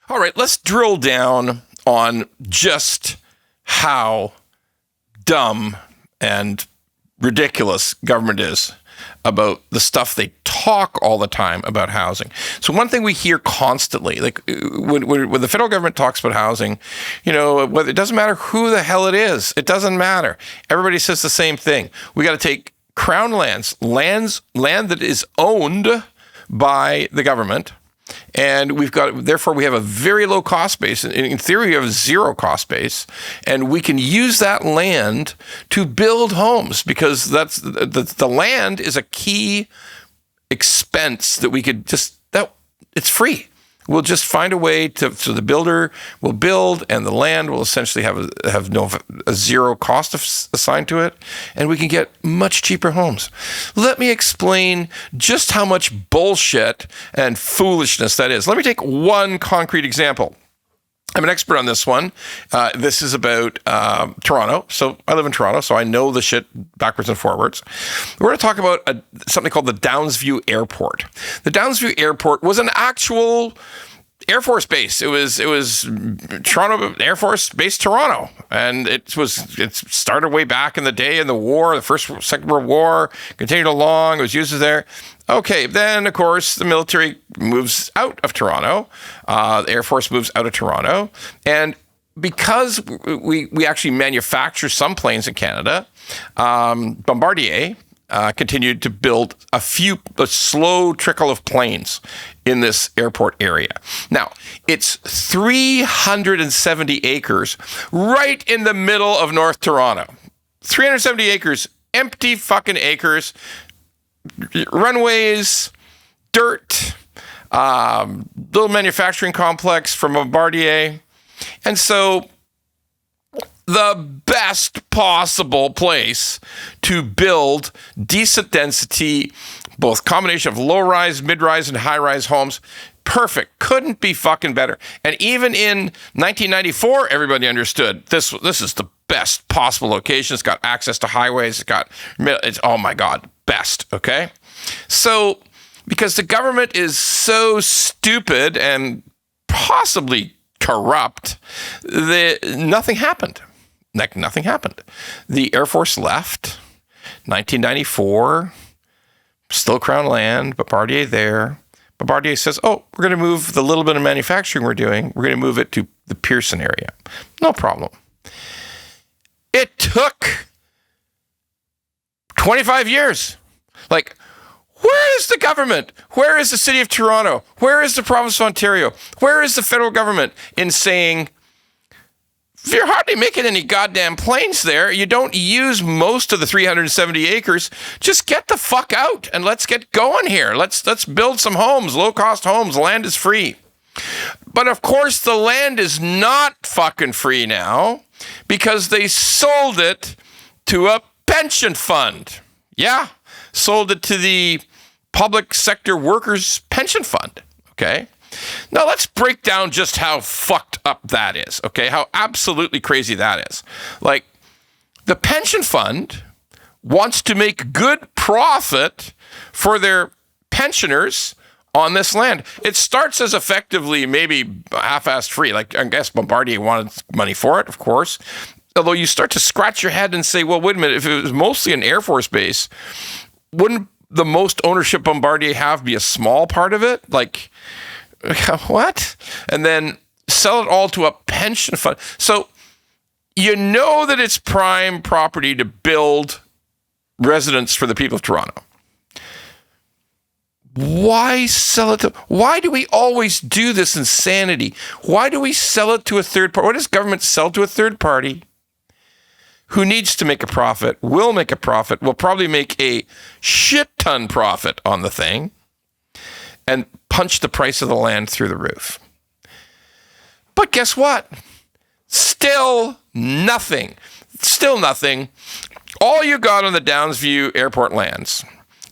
All right, let's drill down on just how dumb and ridiculous government is about the stuff they talk all the time about housing. So one thing we hear constantly, like when the federal government talks about housing, it doesn't matter who the hell it is. It doesn't matter. Everybody says the same thing. We got to take crown land that is owned by the government. And therefore we have a very low cost base. In theory, we have a zero cost base, and we can use that land to build homes because that's the land is a key expense that we could it's free. We'll just find a way so the builder will build, and the land will essentially have a zero cost assigned to it, and we can get much cheaper homes. Let me explain just how much bullshit and foolishness that is. Let me take one concrete example. I'm an expert on this one. This is about Toronto. So I live in Toronto, so I know the shit backwards and forwards. We're going to talk about something called the Downsview Airport. The Downsview Airport was an actual Air Force base. It was Toronto Air Force Base, Toronto, and it started way back in the day in the war, the Second World War, continued along. It was used as there. Okay, then of course the military moves out of Toronto. The Air Force moves out of Toronto, and because we actually manufacture some planes in Canada, Bombardier continued to build a slow trickle of planes in this airport area. Now, it's 370 acres right in the middle of North Toronto. 370 acres, empty fucking acres, runways, dirt, little manufacturing complex from Bombardier. And so the best possible place to build decent density, both combination of low-rise, mid-rise, and high-rise homes. Perfect. Couldn't be fucking better. And even in 1994, everybody understood this is the best possible location. It's got access to highways. It's oh my God, best. Okay. So because the government is so stupid and possibly corrupt, nothing happened. Nothing happened. The Air Force left. 1994, still Crown land, Bombardier there. Bombardier says, we're going to move the little bit of manufacturing we're doing. We're going to move it to the Pearson area. No problem. It took 25 years. Like, where is the government? Where is the city of Toronto? Where is the province of Ontario? Where is the federal government in saying, you're hardly making any goddamn planes there. You don't use most of the 370 acres. Just get the fuck out and let's get going here. Let's build some homes, low-cost homes. The land is free. But of course, the land is not fucking free now because they sold it to a pension fund. Yeah, sold it to the Public Sector Workers Pension Fund. Okay. Now, let's break down just how fucked up that is, okay? How absolutely crazy that is. Like, the pension fund wants to make good profit for their pensioners on this land. It starts as effectively maybe half-assed free. Like, I guess Bombardier wanted money for it, of course. Although you start to scratch your head and say, well, wait a minute, if it was mostly an Air Force base, wouldn't the most ownership Bombardier have be a small part of it? Like, what? And then sell it all to a pension fund. So you know that it's prime property to build residence for the people of Toronto. Why sell it to? Why do we always do this insanity? Why do we sell it to a third party? Why does government sell to a third party who needs to make a profit, will make a profit, will probably make a shit ton profit on the thing, and punch the price of the land through the roof? But guess what? Still nothing. Still nothing. All you got on the Downsview Airport lands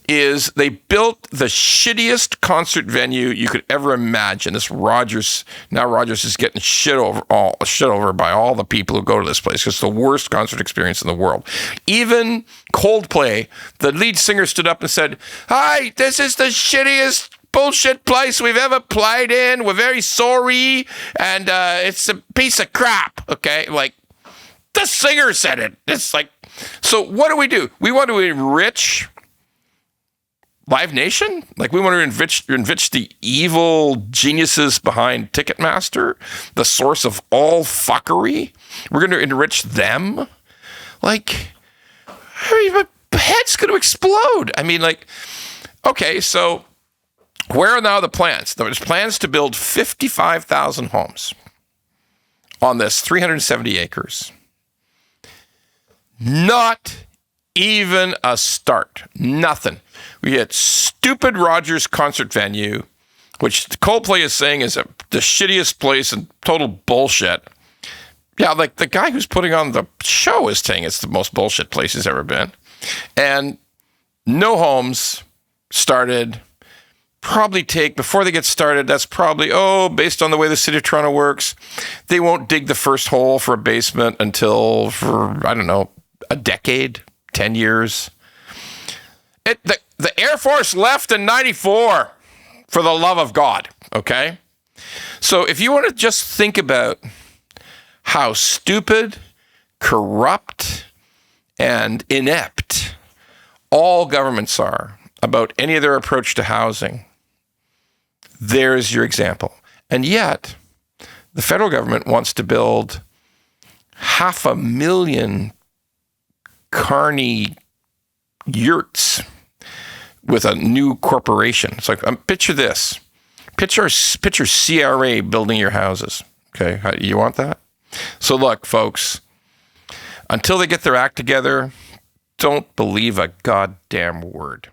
is they built the shittiest concert venue you could ever imagine. This Rogers is getting shit over by all the people who go to this place. It's the worst concert experience in the world. Even Coldplay, the lead singer, stood up and said, "Hi, this is the shittiest bullshit place we've ever played in. We're very sorry, and it's a piece of crap, okay? Like, the singer said it. It's like, so what do? We want to enrich Live Nation? Like, we want to enrich the evil geniuses behind Ticketmaster, the source of all fuckery? We're going to enrich them? Like, my head's going to explode. I mean, like, okay, so where are now the plans? There's plans to build 55,000 homes on this 370 acres. Not even a start. Nothing. We had stupid Rogers concert venue, which Coldplay is saying is the shittiest place and total bullshit. Yeah, like the guy who's putting on the show is saying it's the most bullshit place he's ever been. And no homes started. Probably take, before they get started, that's probably, based on the way the city of Toronto works, they won't dig the first hole for a basement until, for, I don't know, a decade, 10 years. The Air Force left in 94, for the love of God, okay? So if you want to just think about how stupid, corrupt, and inept all governments are about any of their approach to housing, there's your example. And yet, the federal government wants to build 500,000 carny yurts with a new corporation. It's like, picture this. Picture CRA building your houses. Okay, you want that? So look, folks, until they get their act together, don't believe a goddamn word.